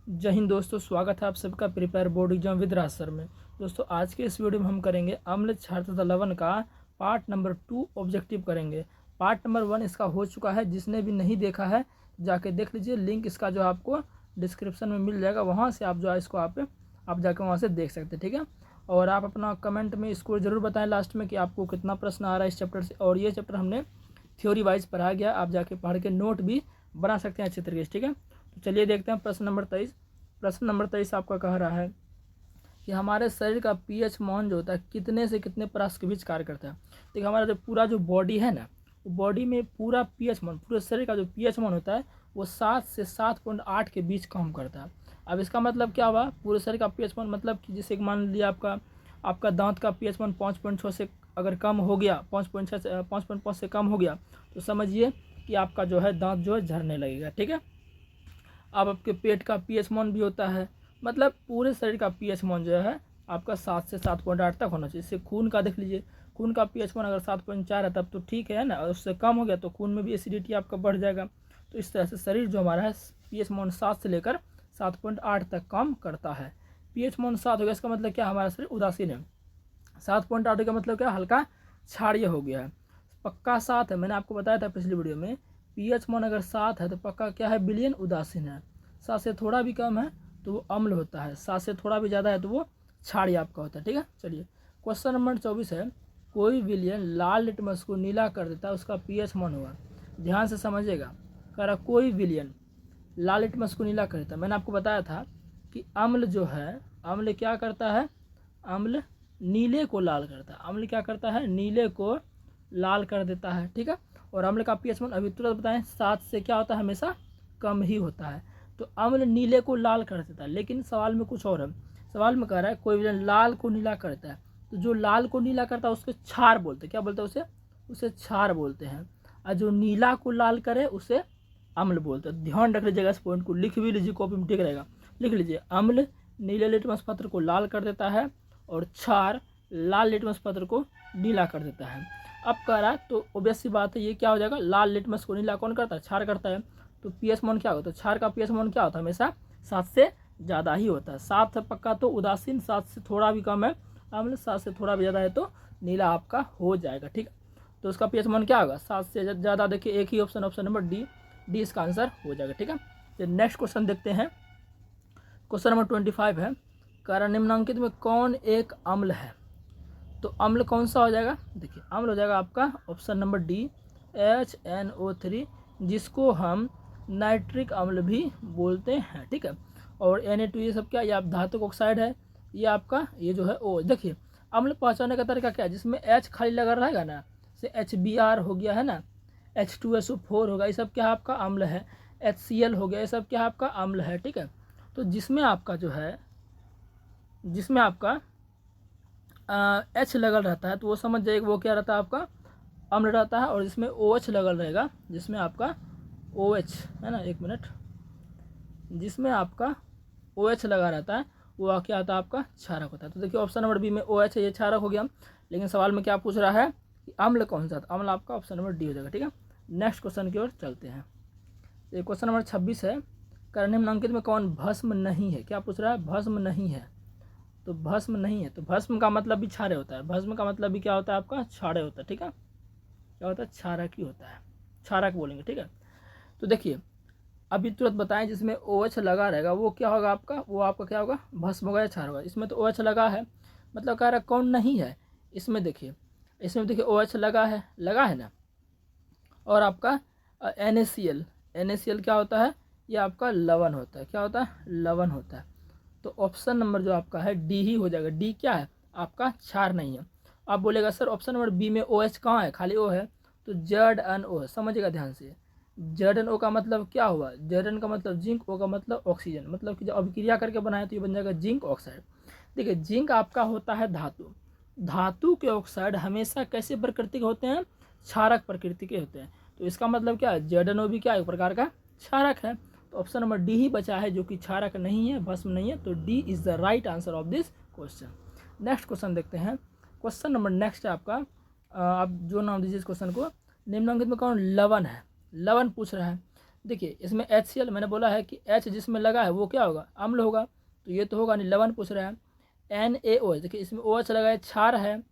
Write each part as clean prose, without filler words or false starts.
जय हिंद दोस्तों, स्वागत है आप सबका prepare board exam with Raj sir में। दोस्तों आज के इस वीडियो में हम करेंगे अम्ल क्षार तथा लवण का पार्ट नंबर 2 ऑब्जेक्टिव करेंगे। पार्ट नंबर 1 इसका हो चुका है, जिसने भी नहीं देखा है जाके देख लीजिए। लिंक इसका जो आपको डिस्क्रिप्शन में मिल जाएगा, वहाँ से आप जो है इसको आप जाके वहाँ से देख सकते हैं, ठीक है। और आप अपना कमेंट में इसको ज़रूर बताएं लास्ट में कि आपको कितना प्रश्न आ रहा है इस चैप्टर से। और ये चैप्टर हमने थ्योरी वाइज पढ़ा गया, आप जाके पढ़ के नोट भी बना सकते हैं अच्छे तरीके से, ठीक है। तो चलिए देखते हैं प्रश्न नंबर 23। प्रश्न नंबर 23 आपका कह रहा है कि हमारे शरीर का पीएच मान जो होता है कितने से कितने परास के बीच कार्य करता है। देखिए हमारा जो पूरा जो बॉडी है ना, बॉडी में पूरा पीएच मान, पूरे शरीर का जो पीएच मान होता है वो 7 से 7.8 के बीच काम करता है। अब इसका मतलब क्या हुआ, पूरे शरीर का पीएच मान मतलब कि जैसे मान लिया आपका दांत का पीएच मान 5.6 से अगर कम हो गया, 5.5 से कम हो गया, तो समझिए कि आपका जो है दांत जो है झड़ने लगेगा, ठीक है। अब आपके पेट का पीएच मान भी होता है, मतलब पूरे शरीर का पीएच मान जो है आपका 7 से 7.8 तक होना चाहिए। इससे खून का देख लीजिए, खून का पीएच मान अगर 7.4 है तब तो ठीक है ना, और उससे कम हो गया तो खून में भी एसिडिटी आपका बढ़ जाएगा। तो इस तरह से शरीर जो हमारा है पीएच मान 7 से लेकर 7.8 तक काम करता है। पीएच मान 7 हो गया, इसका मतलब क्या, हमारा शरीर उदासीन है। 7.8 का मतलब क्या, हल्का क्षारीय हो गया है। पक्का 7 है, मैंने आपको बताया था पिछली वीडियो में, पीएच मान अगर 7 है तो पक्का क्या है, विलयन उदासीन है। 7 से थोड़ा भी कम है तो वो अम्ल होता है, 7 से थोड़ा भी ज़्यादा है तो वो क्षारीय आपका होता है, ठीक है। चलिए क्वेश्चन नंबर 24 है, कोई विलयन लाल लिटमस को नीला कर देता है, उसका पीएच मान होगा। ध्यान से समझिएगा, कह रहा कोई विलयन लाल लिटमस को नीला कर देता है। मैंने आपको बताया था कि अम्ल जो है, अम्ल क्या करता है, अम्ल नीले को लाल करता है। अम्ल क्या करता है, नीले को लाल कर देता है, ठीक है। और अम्ल का पीएच मान अभी तुरंत बताएं 7 से क्या होता है, हमेशा कम ही होता है। तो अम्ल नीले को लाल कर देता है, लेकिन सवाल में कुछ और है। सवाल में कह रहा है कोई विलयन लाल को नीला करता है, तो जो लाल को नीला करता है उसके क्षार बोलते हैं। क्या बोलते हैं उसे क्षार बोलते हैं। और जो नीला को लाल करे उसे अम्ल बोलते हैं। ध्यान रख लीजिएगा, इस पॉइंट को लिख भी लीजिए, कॉपी में ठीक रहेगा। लिख लीजिए, अम्ल नीले लिटमस पत्र को लाल कर देता है और क्षार लाल लिटमस पत्र को नीला कर देता है। अब कह रहा है तो ऑब्वियस सी बात है, ये क्या हो जाएगा, लाल लिटमस को नीला कौन करता है, क्षार करता है। तो पीएच मान क्या होता है, क्षार का पीएच मान क्या होता है, हमेशा 7 से ज़्यादा ही होता है। 7 है पक्का तो उदासीन, 7 से थोड़ा भी कम है अम्ल, 7 से थोड़ा भी ज़्यादा है तो नीला आपका हो जाएगा, ठीक है। तो उसका पीएच मान क्या होगा, 7 से ज़्यादा। देखिए एक ही ऑप्शन नंबर डी इसका आंसर हो जाएगा, ठीक है। तो नेक्स्ट क्वेश्चन देखते हैं। क्वेश्चन नंबर 25 है, कारण निम्नलिखित में कौन एक अम्ल है। तो अम्ल कौन सा हो जाएगा, देखिए अम्ल हो जाएगा आपका ऑप्शन नंबर डी HNO3, जिसको हम नाइट्रिक अम्ल भी बोलते हैं, ठीक है। और Na2 ये सब क्या, ये आप धातुक ऑक्साइड है, ये आपका ये जो है ओ। देखिए अम्ल पहचानने का तरीका क्या है, जिसमें H खाली लगा रहेगा ना, जैसे HBr हो गया है ना, H2SO4 होगा, ये सब क्या आपका अम्ल है। HCl हो गया, ये सब क्या आपका अम्ल है, ठीक है। तो जिसमें आपका जो है, जिसमें आपका H लगल रहता है तो वो समझ जाइए वो क्या रहता है, आपका अम्ल रहता है। और जिसमें OH लगल रहेगा, जिसमें आपका OH है ना, एक मिनट, जिसमें आपका OH लगा रहता है वो क्या आता है, आपका क्षारक होता है। तो देखिए ऑप्शन नंबर बी में OH है, ये क्षारक हो गया। लेकिन सवाल में क्या पूछ रहा है कि अम्ल कौन सा, अम्ल आपका ऑप्शन नंबर डी हो जाएगा, ठीक है। नेक्स्ट क्वेश्चन की ओर चलते हैं। तो क्वेश्चन नंबर 26 है, कारण निम्नलिखित में कौन भस्म नहीं है। क्या पूछ रहा है, भस्म नहीं है। तो भस्म नहीं है, तो भस्म का मतलब भी क्षार्य होता है। भस्म का मतलब भी क्या होता है, आपका क्षार्य होता है, ठीक है। क्या होता है, क्षारक ही होता है, क्षारक बोलेंगे, ठीक है। तो देखिए अभी तुरंत बताएं, जिसमें OH लगा रहेगा वो क्या होगा आपका, वो आपका क्या होगा, भस्म होगा या क्षार होगा। इसमें तो OH लगा है, मतलब कह रहा है कौन नहीं है। इसमें देखिए, इसमें देखिए OH लगा है ना। और आपका NaCl क्या होता है, ये आपका लवण होता है। क्या होता है, लवण होता है। तो ऑप्शन नंबर जो आपका है डी ही हो जाएगा। डी क्या है, आपका क्षार नहीं है। आप बोलेगा सर ऑप्शन नंबर बी में OH कहाँ है, खाली O है, तो ZnO है। समझिएगा ध्यान से, ZnO का मतलब क्या हुआ, Zn का मतलब जिंक, O का मतलब ऑक्सीजन, मतलब कि जब अभिक्रिया करके बनाए तो ये बन जाएगा जिंक ऑक्साइड। देखिए जिंक आपका होता है धातु, धातु के ऑक्साइड हमेशा कैसे प्रकृति के होते हैं, क्षारक प्रकृति के होते हैं। तो इसका मतलब क्या है, ZnO भी क्या एक प्रकार का क्षारक है। तो ऑप्शन नंबर डी ही बचा है, जो कि क्षारक नहीं है, भस्म नहीं है। तो D is the right answer of this question. Next question देखते हैं। क्वेश्चन नंबर नेक्स्ट है आपका, आप जो नाम दीजिए इस क्वेश्चन को, निम्नलिखित में कौन लवण है। लवण पूछ रहा है। देखिए इसमें HCl मैंने बोला है कि H जिसमें लगा है वो क्या होगा, अम्ल होगा, तो ये तो होगा नहीं। लवण पूछ रहा है। NaOH, देखिए इसमें OH लगा है, क्षार है।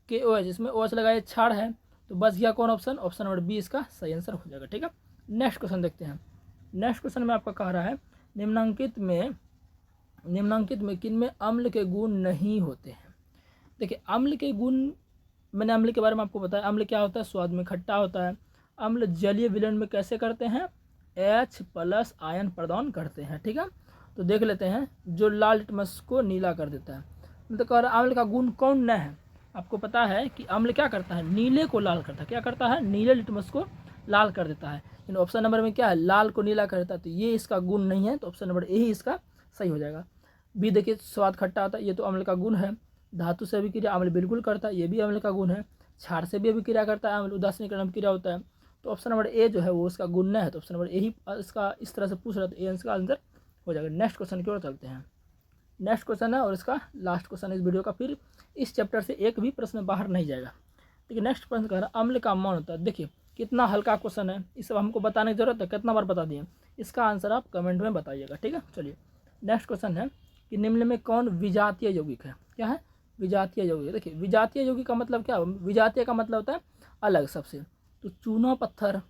KOH, इसमें OH लगा है, क्षार है। तो बस गया कौन ऑप्शन, ऑप्शन नंबर बी इसका सही आंसर हो जाएगा। ठीक है, नेक्स्ट क्वेश्चन देखते हैं। नेक्स्ट क्वेश्चन में आपका कह रहा है निम्नांकित में किन में अम्ल के गुण नहीं होते हैं। देखिए अम्ल के गुण, मैंने अम्ल के बारे में आपको बताया। अम्ल क्या होता है, स्वाद में खट्टा होता है। अम्ल जलीय विलयन में कैसे करते हैं, H+ आयन प्रदान करते हैं। ठीक है, तो देख लेते हैं। जो लाल लिटमस को नीला कर देता है, मतलब कह रहा है अम्ल का गुण कौन न है। आपको पता है कि अम्ल क्या करता है, नीले को लाल करता है। क्या करता है, नीले लिटमस को लाल कर देता है। इन ऑप्शन नंबर में क्या है, लाल को नीला कर देता है, तो ये इसका गुण नहीं है। तो ऑप्शन नंबर ए ही इसका सही हो जाएगा। बी देखिए स्वाद खट्टा आता है, ये तो अम्ल का गुण है। धातु से अभिक्रिया अम्ल बिल्कुल करता है, ये भी अम्ल का गुण है। क्षार से भी अभिक्रिया करता है अम्ल, उदासीनीकरण अभिक्रिया होता है। तो ऑप्शन नंबर ए जो है वो इसका गुण न है। तो ऑप्शन नंबर ए ही इसका इस तरह से पूछ रहा है, तो ए इसका आंसर हो जाएगा। नेक्स्ट क्वेश्चन की ओर चलते हैं। नेक्स्ट क्वेश्चन है और इसका लास्ट क्वेश्चन इस वीडियो का, फिर इस चैप्टर से एक भी प्रश्न बाहर नहीं जाएगा। देखिए नेक्स्ट प्रश्न कह रहा है अम्ल का मौन होता है। देखिए कितना हल्का क्वेश्चन है, इस सब हमको बताने की जरूरत है, कितना बार बता दिए। इसका आंसर आप कमेंट में बताइएगा। ठीक है, चलिए नेक्स्ट क्वेश्चन है कि निम्न में कौन विजातीय यौगिक है। क्या है, विजातीय यौगिक। देखिए विजातीय यौगिक का मतलब क्या, विजातीय का मतलब होता है अलग सबसे। तो चूना पत्थर,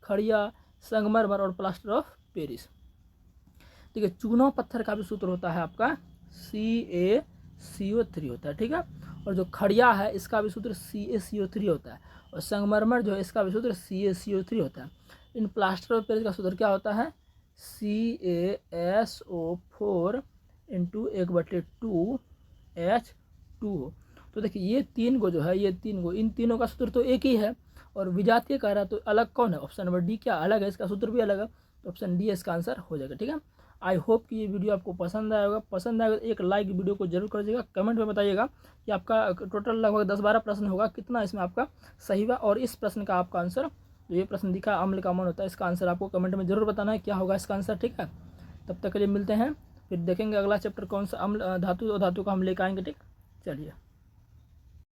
खड़िया, संगमरमर और प्लास्टर ऑफ पेरिस। देखिए चूना पत्थर का भी सूत्र होता है आपका CaCO3 होता है। ठीक है, और जो खड़िया है इसका भी सूत्र CaCO3 होता है। और संगमरमर जो है इसका भी सूत्र CaCO3 होता है। इन प्लास्टर ऑफ पेरिस का सूत्र क्या होता है, CaSO4 × 1/2H2O। तो देखिए ये तीन को जो है, ये तीन को, इन तीनों का सूत्र तो एक ही है। और विजातीय कह रहा है तो अलग कौन है, ऑप्शन नंबर डी क्या अलग है, इसका सूत्र भी अलग है। तो ऑप्शन डी इसका आंसर हो जाएगा। ठीक है, आई होप कि ये वीडियो आपको पसंद आया होगा। पसंद आएगा तो एक लाइक वीडियो को जरूर कर दीजिएगा। कमेंट में बताइएगा कि आपका टोटल लगभग 10-12 प्रश्न होगा, कितना इसमें आपका सही हुआ। और इस प्रश्न का आपका आंसर, जो ये प्रश्न दिखा अम्ल का मौन होता है, इसका आंसर आपको कमेंट में जरूर बताना है क्या होगा इसका आंसर। ठीक है, तब तक के लिए मिलते हैं, फिर देखेंगे अगला चैप्टर कौन सा, अम्ल धातु और धातु का हम लेकर आएंगे। ठीक, चलिए।